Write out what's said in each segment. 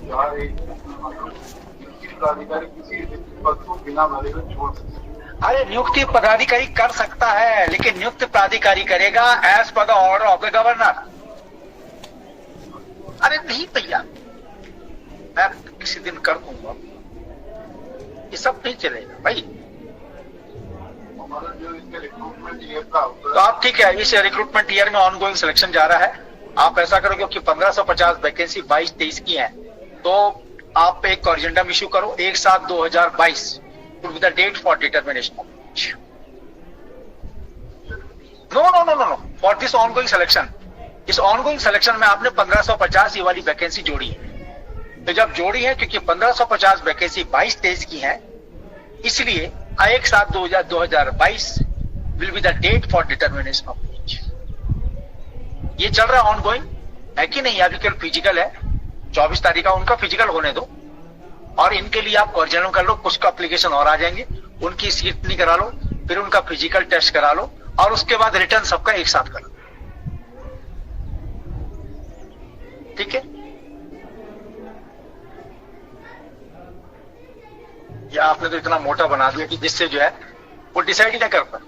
यार एक प्राधिकारी किसी पद को बिना मरे हुए छोड़ सकते हैं। अरे नियुक्ति पदाधिकारी कर सकता है, लेकिन नियुक्त प्राधिकारी करेगा as per the order of the governor. अरे नहीं भैया, मैं किसी दिन कर दूंगा, ये सब नहीं चलेगा भाई। हमारा जो इसमें रिक्रूटमेंट ईयर का होता तो आप ठीक है, इस रिक्रूटमेंट ईयर में ऑन गोइंग सिलेक्शन जा रहा है। आप ऐसा करो, क्योंकि 1550 वैकेंसी 22-23 की है, तो आप एक कॉरिजेंडम इश्यू करो 1/7/2022 with the date for determination. No no no no no, for this ongoing selection. इस ऑनगोइंग सिलेक्शन में आपने 1550 ये वाली वैकेंसी जोड़ी है। तो जब जोड़ी है, क्योंकि 1550 वैकेंसी 22-23 की है, इसलिए 1/7/2022 will be the date for determination of age. ये चल रहा है ऑनगोइंग, है कि नहीं? अभी कल फिजिकल है, 24 तारीख का उनका फिजिकल होने दो, और इनके लिए आप कॉरिजेंडम कर लो। कुछ का एप्लीकेशन और आ जाएंगे, उनकी सीट नहीं करा लो, फिर उनका फिजिकल टेस्ट करा लो, और उसके बाद रिटर्न सबका एक साथ करो। ठीक है? या आपने तो इतना मोटा बना दिया कि जिससे जो है वो डिसाइड ही ना कर पाए।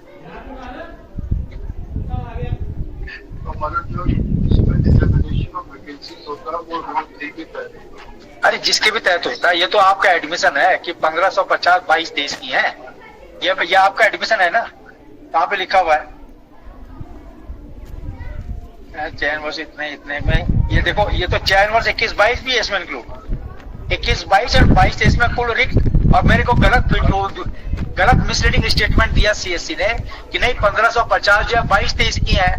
तो हमारा जो इसमें डिटर्मिनेशन ऑफ वैकेंसीज होता है वो रूल 3 के तहत होता है। अरे जिसके भी तहत होता है, ये तो आपका एडमिशन है कि 1550 22-23 की है, ये आपका एडमिशन है ना। कहाँ पे लिखा हुआ है चयन वर्ष इतने इतने में? ये देखो, ये तो चयन वर्ष 21-22 भी है इसमें इंक्लूड। 21-22 और 22-23 में कुल रिक्त। और मेरे को गलत मिसलीडिंग स्टेटमेंट दिया सीएससी ने कि नहीं 1550 जो है 22-23 की है,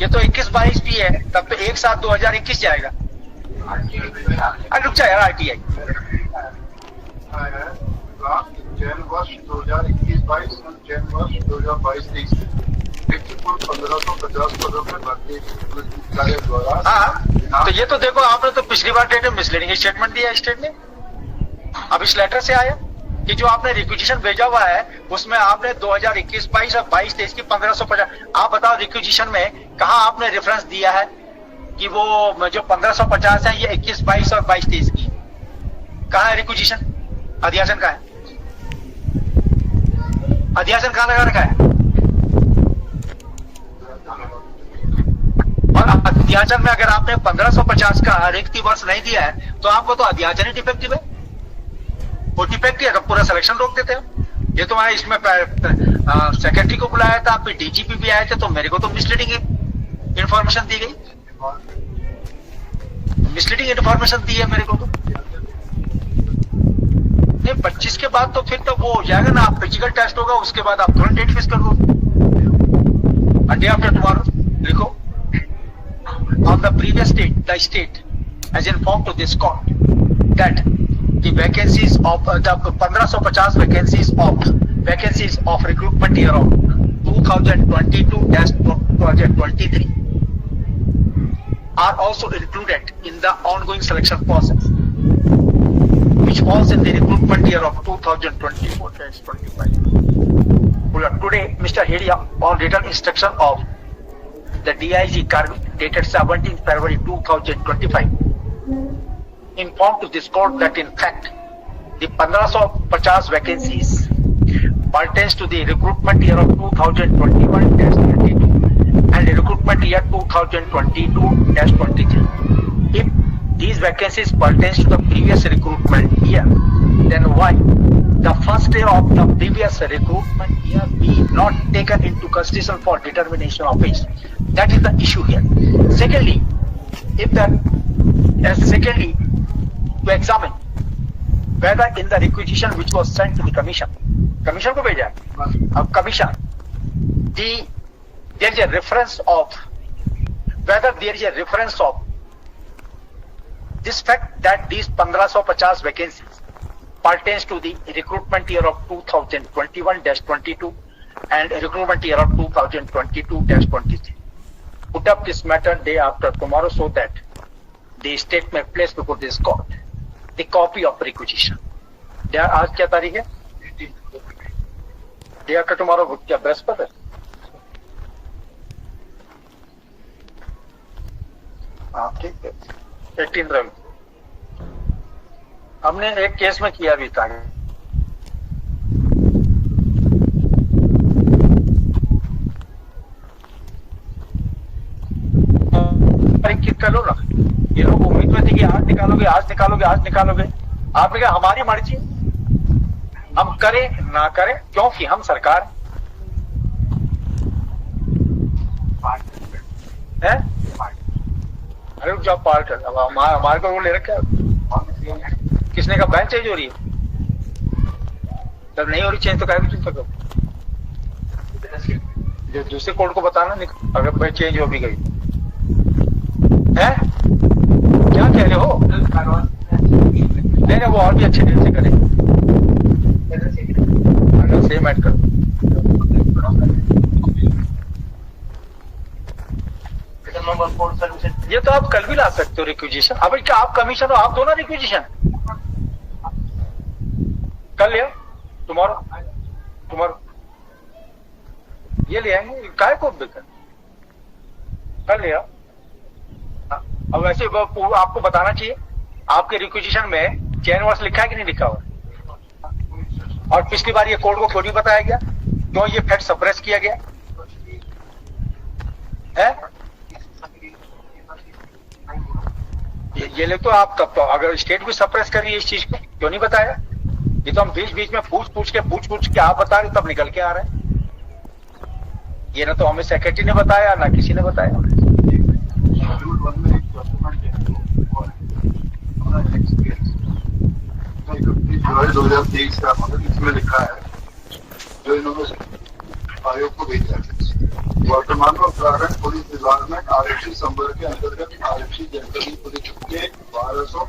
ये तो 21-22 भी है, तब तो 1/7/2021 जाएगा। रुक जाए यार, आरटीआई चयन वर्ष 2021-22 और चयन वर्ष 2022-23 कुल 1550 पदों में भर्ती कार्य द्वारा। हाँ, तो ये तो देखो, आपने तो पिछली बार डेट में मिसलीडिंग स्टेटमेंट दिया स्टेट ने। अब इस लेटर से आया कि जो आपने रिक्विजिशन भेजा हुआ है उसमें आपने 2021-22 और 22-23 की 1550। आप बताओ रिक्विजिशन में कहाँ आपने रेफरेंस दिया है कि वो जो 1550 है ये 21-22 और 22-23 की? कहाँ है रिक्विजिशन? अध्यासन का है? अध्यासन कहाँ लगा रखा है? और अध्याचन में अगर आपने 1550 का रिक्ति वर्ष नहीं दिया है तो आपको तो अध्याचन ही डिफेक्टिव है। वो डिफेक्टिव है तो पूरा सिलेक्शन रोक देते हो। ये तो मैं इसमें सेक्रेटरी को बुलाया था, फिर डीजीपी भी आए थे, तो मेरे को तो मिसलीडिंग इंफॉर्मेशन दी गई, मिसलीडिंग इंफॉर्मेशन दी है मेरे को। तो नहीं, 25 के बाद तो फिर तो वो हो जाएगा ना, आप फिजिकल टेस्ट होगा, उसके बाद आप तुरंत डेट फिक्स कर दो। डे आफ्टर टुमारो लिखो, on the previous date, the state has informed to this court that the vacancies of the 1550 vacancies of recruitment year of 2022-2023 are also included in the ongoing selection process, which falls in the recruitment year of 2024-25. Today, Mr. Hedia, on written instruction of the DIG Karmi dated 17th February 2025, informed to this court that in fact the 1550 vacancies pertains to the recruitment year of 2021-22 and the recruitment year 2022-23. If these vacancies pertains to the previous recruitment year, then why the first day of the previous recruitment year be not taken into consideration for determination of age? That is the issue here. Secondly, secondly, to examine whether in the requisition which was sent to the commission को भेजा है, अब commission, there is a reference of whether there is a reference of this fact that these 1550 vacancies pertains to the recruitment year of 2021-22 and recruitment year of 2022-23. Put up this matter day after tomorrow so that the state may place before this court the copy of requisition. आज क्या तारीख है? Day after tomorrow क्या बृहस्पति है? हाँ ठीक है, 18 रवि। हमने एक केस में किया भी था। कर लो ना, ये लोग उम्मीद में थे कि आज निकालोगे, आज निकालोगे, आज निकालोगे। आपने कहा हमारी मर्जी, हम करें ना करें, क्योंकि हम सरकार है। अरे जॉब पार्ट हमारे को वो ले रखा है। किसने का बैंक चेंज हो रही है? जब नहीं हो रही चेंज तो क्या चिंता करो, जो दूसरे कोर्ट को बताना अगर बैंक चेंज हो भी गई है। क्या कह रहे हो? नहीं वो और भी अच्छे ढंग से करें, सेम ऐड करो। ये तो आप कल भी ला सकते हो रिक्विजिशन। अब क्या आप कमीशन हो, आप दो ना रिक्विजिशन, कल ले आओ, टुमारो ये ले आएंगे, काय को बेकर कल ले आओ। अब वैसे आपको बताना चाहिए आपके रिक्विजिशन में चेन वर्स लिखा है कि नहीं लिखा हुआ। और पिछली बार ये कोर्ट को क्यों नहीं बताया गया, क्यों ये फैक्ट सप्रेस किया गया है? ये लोग तो आप तब तो अगर स्टेट भी सप्रेस कर रही है इस चीज को, क्यों नहीं बताया? ये तो हम बीच बीच में पूछ पूछ के आप बता रहे तब निकल के आ रहे हैं। ये ना तो हमें सेक्रेटरी ने बताया ना किसी ने बताया। जुलाई 2023 का मतलब इसमें लिखा है जो इन्होंने आयोग को भेजा है। वर्तमान में उत्तराखंड पुलिस विभाग में आरक्षी संवर्ग के अंतर्गत आरक्षी जनपदी पुलिस के 1200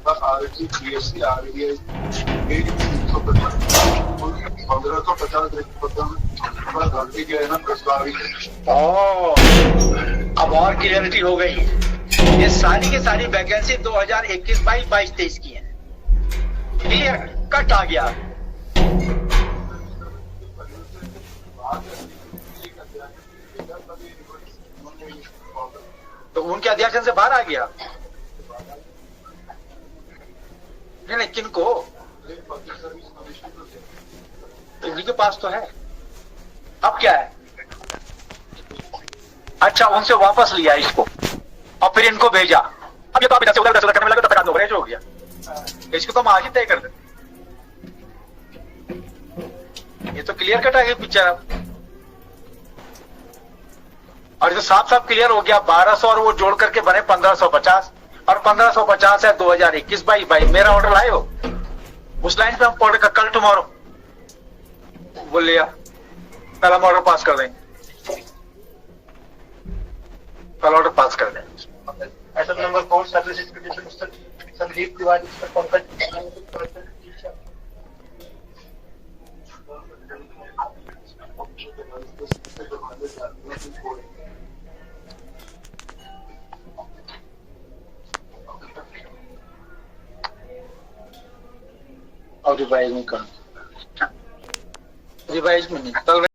तथा आरक्षी पीएससी आरबीआई के 1550 रिक्त पदों पर भर्ती के ना प्रस्तावित है। अब और क्लियरिटी हो गई। ये सारी की सारी वैकेंसी 2021, 22, 23 की है। क्लियर कट आ गया। तो उनके अध्यक्ष से बाहर आ गया। नहीं किनको, उन्हीं के पास तो है। अब क्या है? अच्छा उनसे वापस लिया इसको और फिर इनको भेजा। अब ये तो आप इधर से उधर करने लगे, तब तक ओवरेज हो गया। इसको तो हम आज ही तय कर दें। ये तो क्लियर कट आ गई पिक्चर अब। और ये तो साफ साफ क्लियर हो गया। 1200 और वो जोड़ करके बने 1550 और 1550 है 2021, 22। मेरा ऑर्डर लाए हो उस लाइन पे हम पढ़ कर कल टुमारो बोल लिया, कल हम ऑर्डर पास कर देंगे, कल ऑर्डर पास कर देंगे। ऐसा number 4 service expedition Sandeep Tiwari Pankaj. और रिवाइज में कहा, रिवाइज में नहीं कल